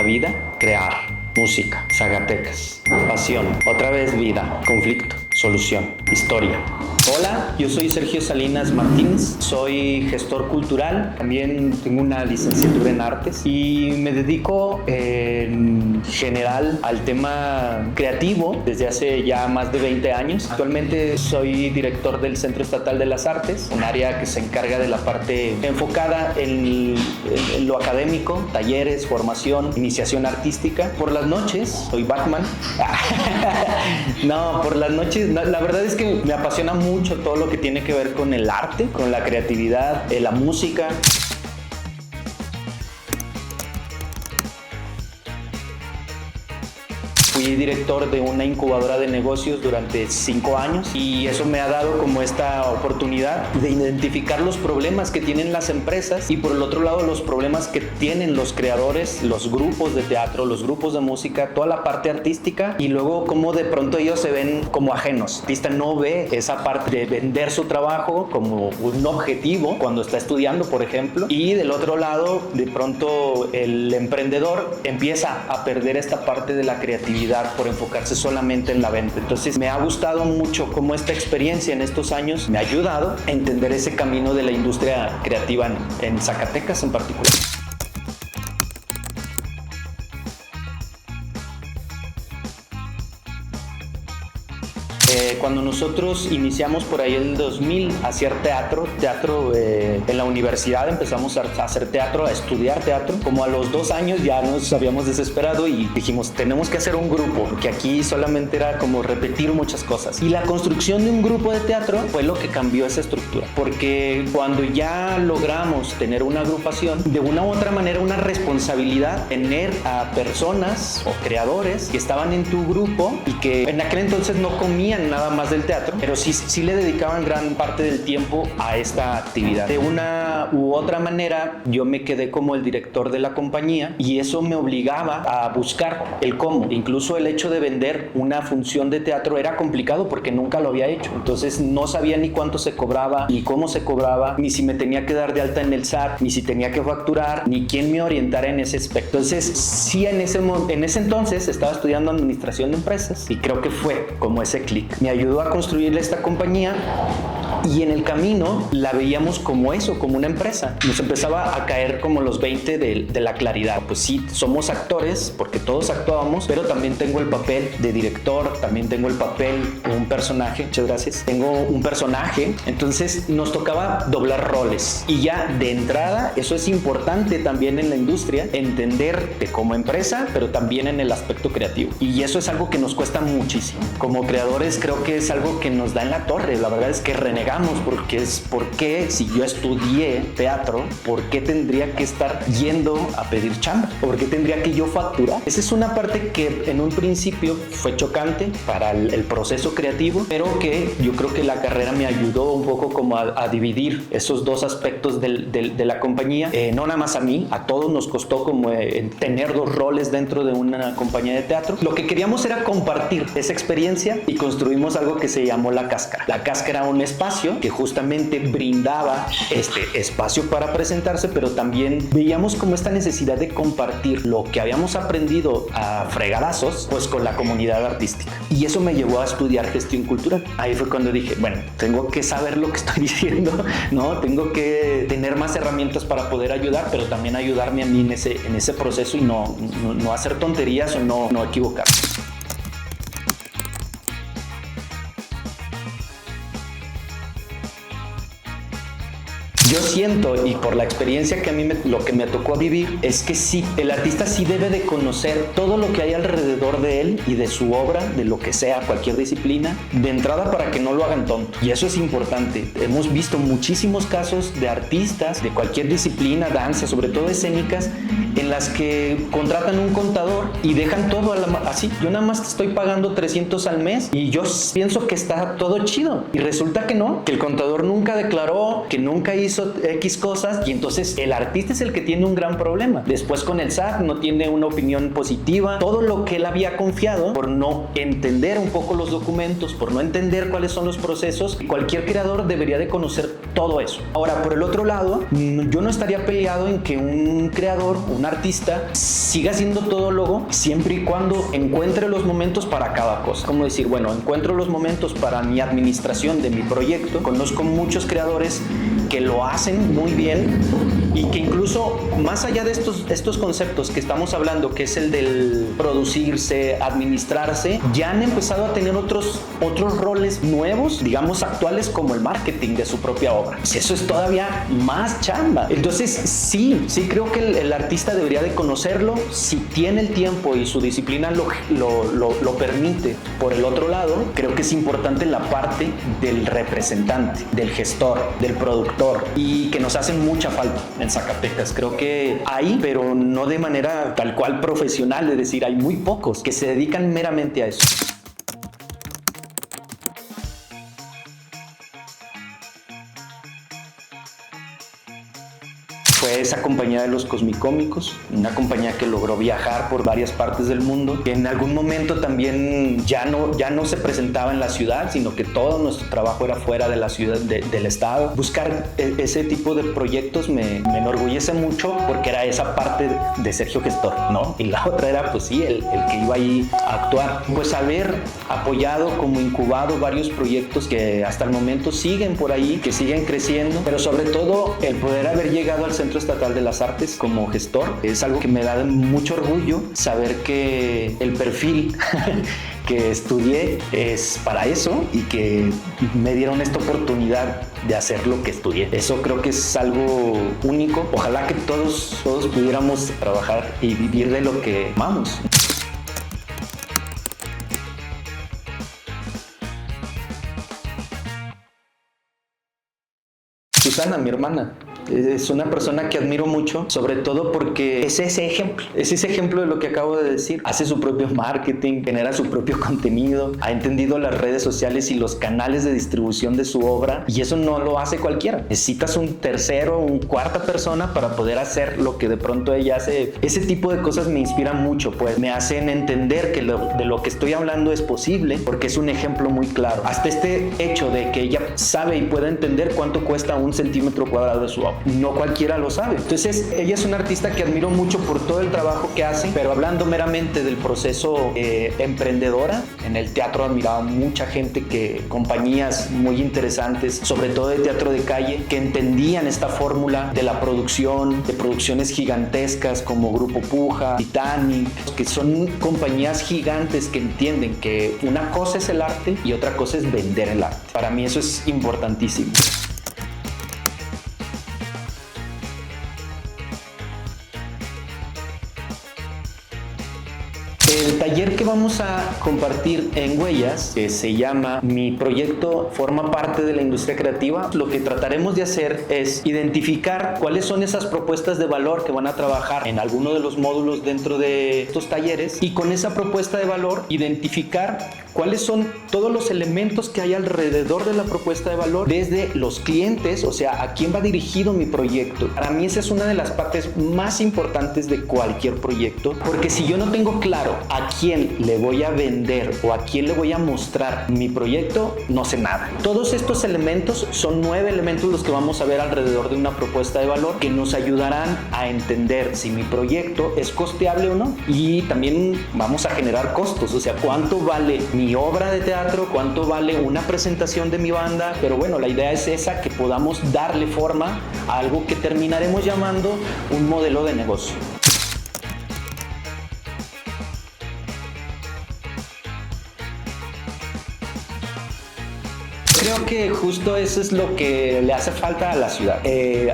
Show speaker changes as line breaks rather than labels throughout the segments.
la vida, crear, música, Zacatecas, pasión, otra vez vida, conflicto, solución, historia. Hola, yo soy Sergio Salinas Martínez, soy gestor cultural, también tengo una licenciatura en artes y me dedico en general al tema creativo desde hace ya más de 20 años. Actualmente soy director del Centro Estatal de las Artes, un área que se encarga de la parte enfocada en lo académico, talleres, formación, iniciación artística. Por las noches, soy Batman. No, por las noches, no, la verdad es que me apasiona mucho todo lo que tiene que ver con el arte, con la creatividad, la música. Fui director de una incubadora de negocios durante 5 años y eso me ha dado como esta oportunidad de identificar los problemas que tienen las empresas y por el otro lado los problemas que tienen los creadores, los grupos de teatro, los grupos de música, toda la parte artística y luego cómo de pronto ellos se ven como ajenos. El artista no ve esa parte de vender su trabajo como un objetivo cuando está estudiando, por ejemplo, y del otro lado de pronto el emprendedor empieza a perder esta parte de la creatividad por enfocarse solamente en la venta. Entonces me ha gustado mucho cómo esta experiencia en estos años me ha ayudado a entender ese camino de la industria creativa en Zacatecas en particular. Cuando nosotros iniciamos por ahí el 2000 a hacer teatro en la universidad empezamos a hacer teatro, a estudiar teatro. Como a los 2 años ya nos habíamos desesperado y dijimos, tenemos que hacer un grupo, porque aquí solamente era como repetir muchas cosas. Y la construcción de un grupo de teatro fue lo que cambió esa estructura, porque cuando ya logramos tener una agrupación, de una u otra manera una responsabilidad tener a personas o creadores que estaban en tu grupo y que en aquel entonces no comían nada más del teatro, pero sí le dedicaban gran parte del tiempo a esta actividad. De una u otra manera, yo me quedé como el director de la compañía y eso me obligaba a buscar el cómo. Incluso el hecho de vender una función de teatro era complicado porque nunca lo había hecho. Entonces no sabía ni cuánto se cobraba, ni cómo se cobraba, ni si me tenía que dar de alta en el SAT, ni si tenía que facturar, ni quién me orientara en ese aspecto. Entonces sí, en ese entonces estaba estudiando administración de empresas y creo que fue como ese clic. Me ayudó a construir esta compañía y en el camino la veíamos como eso, como una empresa. Nos empezaba a caer como los 20 de la claridad. Pues sí, somos actores porque todos actuábamos, pero también tengo el papel de director, también tengo el papel de un personaje. Muchas gracias. Tengo un personaje, entonces nos tocaba doblar roles. Y ya de entrada, eso es importante también en la industria, entenderte como empresa, pero también en el aspecto creativo. Y eso es algo que nos cuesta muchísimo. Como creadores creo que es algo que nos da en la torre. La verdad es que renegamos porque ¿por qué si yo estudié teatro, por qué tendría que estar yendo a pedir chamba? ¿Por qué tendría que yo facturar? Esa es una parte que en un principio fue chocante para el proceso creativo, pero que yo creo que la carrera me ayudó un poco como a dividir esos dos aspectos de la compañía. No nada más a mí, a todos nos costó como tener 2 roles dentro de una compañía de teatro. Lo que queríamos era compartir esa experiencia y construimos algo que se llamó La Cáscara. La Cáscara era un espacio que justamente brindaba este espacio para presentarse, pero también veíamos como esta necesidad de compartir lo que habíamos aprendido a fregadazos pues con la comunidad artística. Y eso me llevó a estudiar gestión cultural. Ahí fue cuando dije, bueno, tengo que saber lo que estoy diciendo, ¿no? Tengo que tener más herramientas para poder ayudar, pero también ayudarme a mí en ese proceso y no hacer tonterías o no equivocarme. Yo siento, y por la experiencia que a mí lo que me tocó vivir, es que sí, el artista sí debe de conocer todo lo que hay alrededor de él y de su obra, de lo que sea, cualquier disciplina, de entrada para que no lo hagan tonto. Y eso es importante. Hemos visto muchísimos casos de artistas de cualquier disciplina, danza, sobre todo escénicas, en las que contratan un contador y dejan todo así. Yo nada más te estoy pagando 300 al mes y yo pienso que está todo chido. Y resulta que no, que el contador nunca declaró, que nunca hizo X cosas, y entonces el artista es el que tiene un gran problema. Después con el SAT no tiene una opinión positiva. Todo lo que él había confiado, por no entender un poco los documentos, por no entender cuáles son los procesos, cualquier creador debería de conocer todo eso. Ahora, por el otro lado, yo no estaría peleado en que un creador, un artista, siga siendo todólogo siempre y cuando encuentre los momentos para cada cosa. Como decir, bueno, encuentro los momentos para mi administración de mi proyecto. Conozco muchos creadores que lo hacen muy bien y que incluso más allá de estos conceptos que estamos hablando, que es el del producirse, administrarse, ya han empezado a tener otros roles nuevos, digamos actuales, como el marketing de su propia obra. Eso es todavía más chamba. Entonces sí creo que el artista debería de conocerlo si tiene el tiempo y su disciplina lo permite. Por el otro lado, creo que es importante la parte del representante, del gestor, del productor, y que nos hacen mucha falta en Zacatecas. Creo que hay, pero no de manera tal cual profesional, es decir, hay muy pocos que se dedican meramente a eso. Fue esa compañía de los Cosmicómicos, una compañía que logró viajar por varias partes del mundo, que en algún momento también ya no se presentaba en la ciudad, sino que todo nuestro trabajo era fuera de la ciudad, del estado. Buscar ese tipo de proyectos me enorgullece mucho, porque era esa parte de Sergio Gestor, ¿no? Y la otra era, pues sí, el que iba ahí a actuar. Pues haber apoyado, como incubado varios proyectos que hasta el momento siguen por ahí, que siguen creciendo, pero sobre todo el poder haber llegado al Centro Estatal de las Artes como gestor es algo que me da mucho orgullo, saber que el perfil que estudié es para eso y que me dieron esta oportunidad de hacer lo que estudié. Eso creo que es algo único. Ojalá que todos pudiéramos trabajar y vivir de lo que amamos. Susana, mi hermana, es una persona que admiro mucho, sobre todo porque es ese ejemplo de lo que acabo de decir. Hace su propio marketing, genera su propio contenido, ha entendido las redes sociales y los canales de distribución de su obra, y eso no lo hace cualquiera. Necesitas un tercero, un cuarta persona para poder hacer lo que de pronto ella hace. Ese tipo de cosas me inspiran mucho, pues me hacen entender que de lo que estoy hablando es posible, porque es un ejemplo muy claro. Hasta este hecho de que ella sabe y puede entender cuánto cuesta un centímetro cuadrado de su obra. No cualquiera lo sabe. Entonces, ella es una artista que admiro mucho por todo el trabajo que hace, pero hablando meramente del proceso emprendedora, en el teatro admiraba mucha gente, compañías muy interesantes, sobre todo de teatro de calle, que entendían esta fórmula de la producción, de producciones gigantescas como Grupo Puja, Titanic, que son compañías gigantes que entienden que una cosa es el arte y otra cosa es vender el arte. Para mí eso es importantísimo. El taller que vamos a compartir en Huellas, que se llama Mi proyecto forma parte de la industria creativa, lo que trataremos de hacer es identificar cuáles son esas propuestas de valor que van a trabajar en alguno de los módulos dentro de estos talleres, y con esa propuesta de valor identificar cuáles son todos los elementos que hay alrededor de la propuesta de valor, desde los clientes, o sea, a quién va dirigido mi proyecto. Para mí esa es una de las partes más importantes de cualquier proyecto, porque si yo no tengo claro a quién le voy a vender o a quién le voy a mostrar mi proyecto, no sé nada. Todos estos elementos son 9 elementos los que vamos a ver alrededor de una propuesta de valor, que nos ayudarán a entender si mi proyecto es costeable o no, y también vamos a generar costos, o sea, cuánto vale mi obra de teatro, cuánto vale una presentación de mi banda. Pero bueno, la idea es esa, que podamos darle forma a algo que terminaremos llamando un modelo de negocio. Creo que justo eso es lo que le hace falta a la ciudad.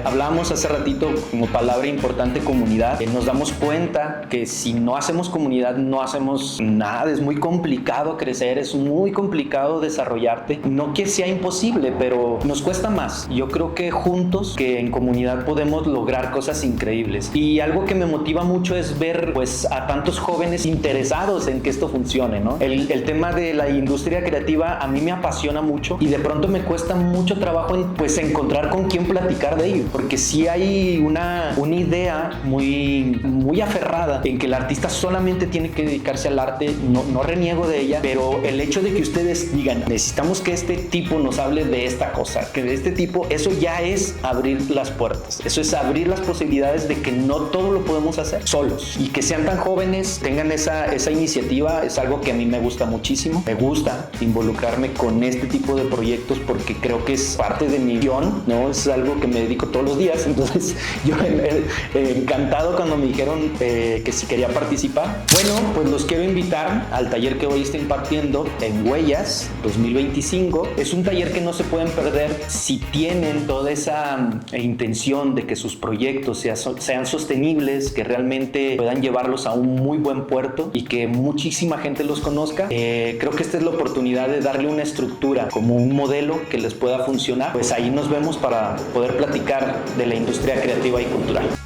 Hablábamos hace ratito como palabra importante, comunidad. Nos damos cuenta que si no hacemos comunidad no hacemos nada. Es muy complicado crecer, es muy complicado desarrollarte. No que sea imposible, pero nos cuesta más. Yo creo que juntos, que en comunidad podemos lograr cosas increíbles. Y algo que me motiva mucho es ver pues a tantos jóvenes interesados en que esto funcione, ¿no? El tema de la industria creativa a mí me apasiona mucho, y de de pronto me cuesta mucho trabajo pues encontrar con quién platicar de ello, porque sí hay una idea muy aferrada en que el artista solamente tiene que dedicarse al arte. No reniego de ella, pero el hecho de que ustedes digan, necesitamos que este tipo nos hable de esta cosa, que de este tipo, eso ya es abrir las puertas, eso es abrir las posibilidades de que no todo lo podemos hacer solos, y que sean tan jóvenes, tengan esa iniciativa, es algo que a mí me gusta muchísimo. Me gusta involucrarme con este tipo de proyectos porque creo que es parte de mi guión, ¿no? Es algo que me dedico todos los días. Entonces yo encantado cuando me dijeron que si quería participar. Bueno, pues los quiero invitar al taller que hoy está impartiendo en Huellas 2025. Es un taller que no se pueden perder si tienen toda esa intención de que sus proyectos sean sostenibles, que realmente puedan llevarlos a un muy buen puerto y que muchísima gente los conozca. Creo que esta es la oportunidad de darle una estructura, como un modelo que les pueda funcionar. Pues ahí nos vemos para poder platicar de la industria creativa y cultural.